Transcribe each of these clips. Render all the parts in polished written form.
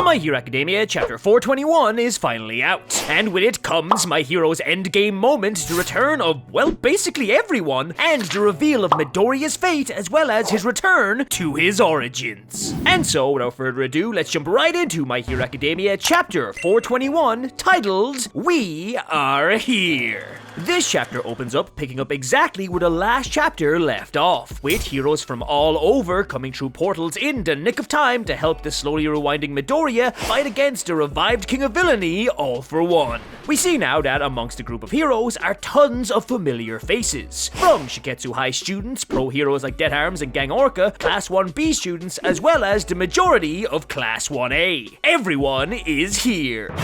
So My Hero Academia Chapter 421 is finally out, and with it comes my hero's endgame moment, the return of, well, basically everyone, and the reveal of Midoriya's fate as well as his return to his origins. And so, without further ado, let's jump right into My Hero Academia Chapter 421, titled, We Are Here. This chapter opens up picking up exactly where the last chapter left off, with heroes from all over coming through portals in the nick of time to help the slowly rewinding Midoriya fight against the revived king of villainy, All For One. We see now that amongst the group of heroes are tons of familiar faces, from Shiketsu High students, pro heroes like Dead Arms and Gang Orca, Class 1B students, as well as the majority of Class 1A. Everyone is here.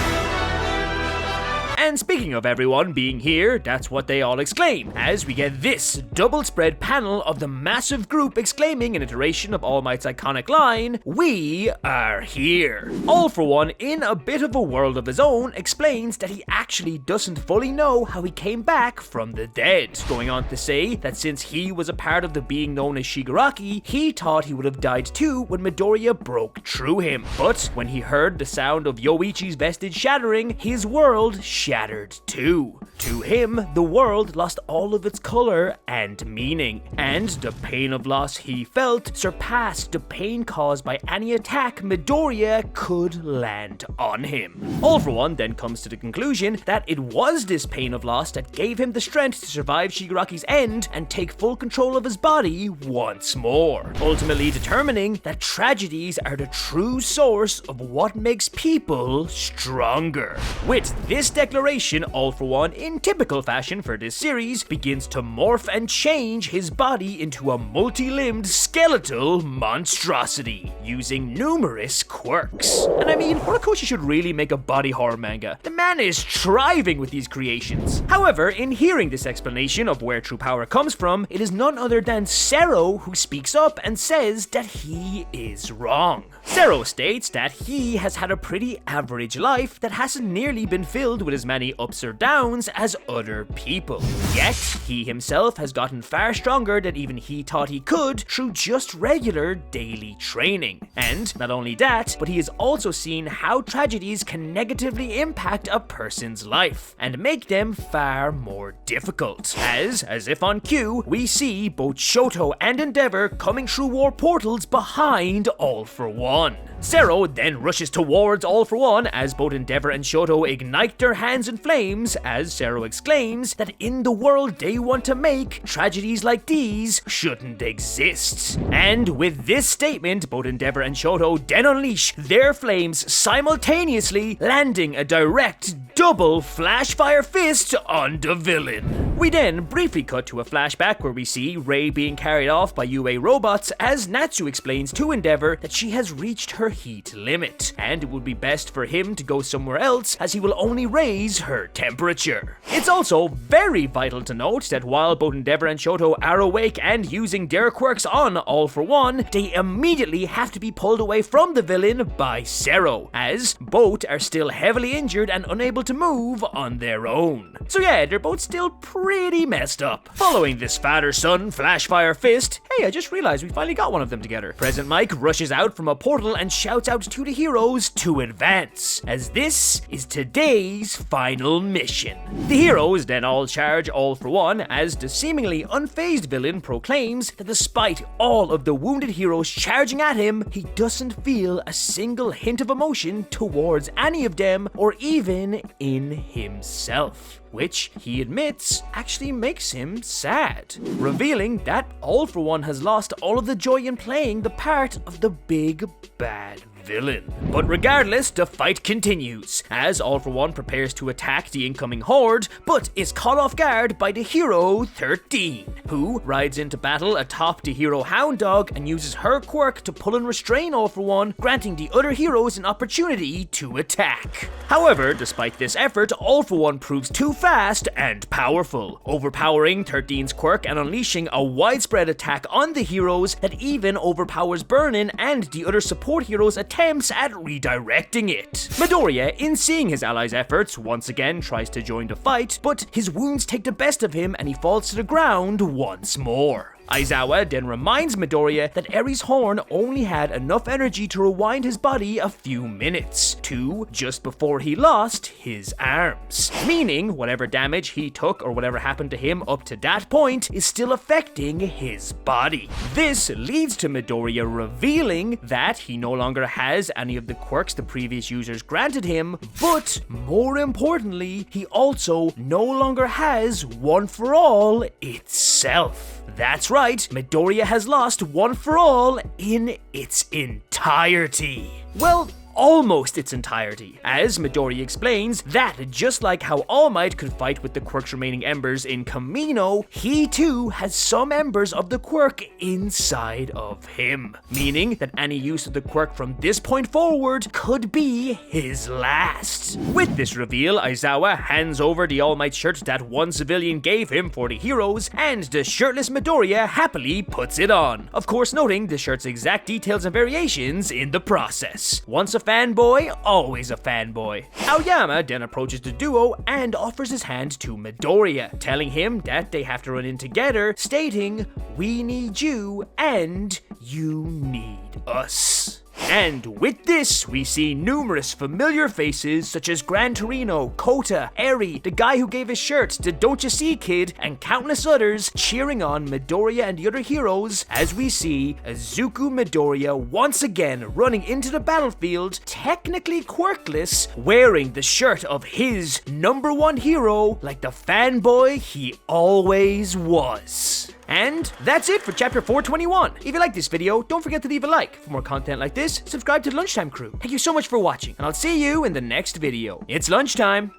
And speaking of everyone being here, that's what they all exclaim, as we get this double spread panel of the massive group exclaiming an iteration of All Might's iconic line, We are here. All For One, in a bit of a world of his own, explains that he actually doesn't fully know how he came back from the dead, going on to say that since he was a part of the being known as Shigaraki, he thought he would have died too when Midoriya broke through him. But when he heard the sound of Yoichi's vestige shattering, his world shattered too. To him, the world lost all of its color and meaning, and the pain of loss he felt surpassed the pain caused by any attack Midoriya could land on him. All For One then comes to the conclusion that it was this pain of loss that gave him the strength to survive Shigaraki's end and take full control of his body once more, ultimately determining that tragedies are the true source of what makes people stronger. With this declaration, All For One, in typical fashion for this series, begins to morph and change his body into a multi-limbed skeletal monstrosity, using numerous quirks. And I mean, Horikoshi should really make a body horror manga. The man is thriving with these creations. However, in hearing this explanation of where true power comes from, it is none other than Zero who speaks up and says that he is wrong. Zero states that he has had a pretty average life that hasn't nearly been filled with as many ups or downs as other people. Yet, he himself has gotten far stronger than even he thought he could through just regular daily training. And not only that, but he has also seen how tragedies can negatively impact a person's life and make them far more difficult. As if on cue, we see both Shoto and Endeavor coming through war portals behind All For One. Zero then rushes towards All For One as both Endeavor and Shoto ignite their hands in flames, as Zero exclaims that in the world they want to make, tragedies like these shouldn't exist. And with this statement, both Endeavor and Shoto then unleash their flames simultaneously, landing a direct double flash fire fist on the villain. We then briefly cut to a flashback where we see Rei being carried off by UA robots as Natsu explains to Endeavor that she has reached her heat limit, and it would be best for him to go somewhere else as he will only raise her temperature. It's also very vital to note that while both Endeavor and Shoto are awake and using their quirks on All For One, they immediately have to be pulled away from the villain by Zero, as both are still heavily injured and unable to move on their own. So yeah, they're both still pretty messed up. Following this father-son flashfire fist, hey, I just realized we finally got one of them together. President Mike rushes out from a portal and shouts out to the heroes to advance, as this is today's final mission. The heroes then all charge All For One as the seemingly unfazed villain proclaims that despite all of the wounded heroes charging at him, he doesn't feel a single hint of emotion towards any of them or even in himself, which he admits actually makes him sad, revealing that All For One has lost all of the joy in playing the part of the big bad villain. But regardless, the fight continues, as All For One prepares to attack the incoming horde, but is caught off guard by the hero 13, who rides into battle atop the hero Hound Dog and uses her quirk to pull and restrain All For One, granting the other heroes an opportunity to attack. However, despite this effort, All For One proves too fast and powerful, overpowering 13's quirk and unleashing a widespread attack on the heroes that even overpowers Burnin and the other support heroes' attempts at redirecting it. Midoriya, in seeing his allies' efforts, once again tries to join the fight, but his wounds take the best of him and he falls to the ground once more. Aizawa then reminds Midoriya that Eri's horn only had enough energy to rewind his body a few minutes, to just before he lost his arms. Meaning, whatever damage he took or whatever happened to him up to that point is still affecting his body. This leads to Midoriya revealing that he no longer has any of the quirks the previous users granted him, but more importantly, he also no longer has One For All itself. That's right, Midoriya has lost One For All in its entirety. Well, almost its entirety, as Midoriya explains that just like how All Might could fight with the quirk's remaining embers in Kamino, he too has some embers of the quirk inside of him, meaning that any use of the quirk from this point forward could be his last. With this reveal, Aizawa hands over the All Might shirt that one civilian gave him for the heroes, and the shirtless Midoriya happily puts it on, of course noting the shirt's exact details and variations in the process. Once a fanboy, always a fanboy. Aoyama then approaches the duo and offers his hand to Midoriya, telling him that they have to run in together, stating, "We need you and you need us." And with this, we see numerous familiar faces such as Gran Torino, Kota, Eri, the guy who gave his shirt, the Don't Ya See Kid, and countless others cheering on Midoriya and the other heroes as we see Izuku Midoriya once again running into the battlefield, technically quirkless, wearing the shirt of his #1 hero like the fanboy he always was. And that's it for chapter 421. If you like this video, don't forget to leave a like. For more content like this, subscribe to the Lunchtime crew. Thank you so much for watching, and I'll see you in the next video. It's lunchtime.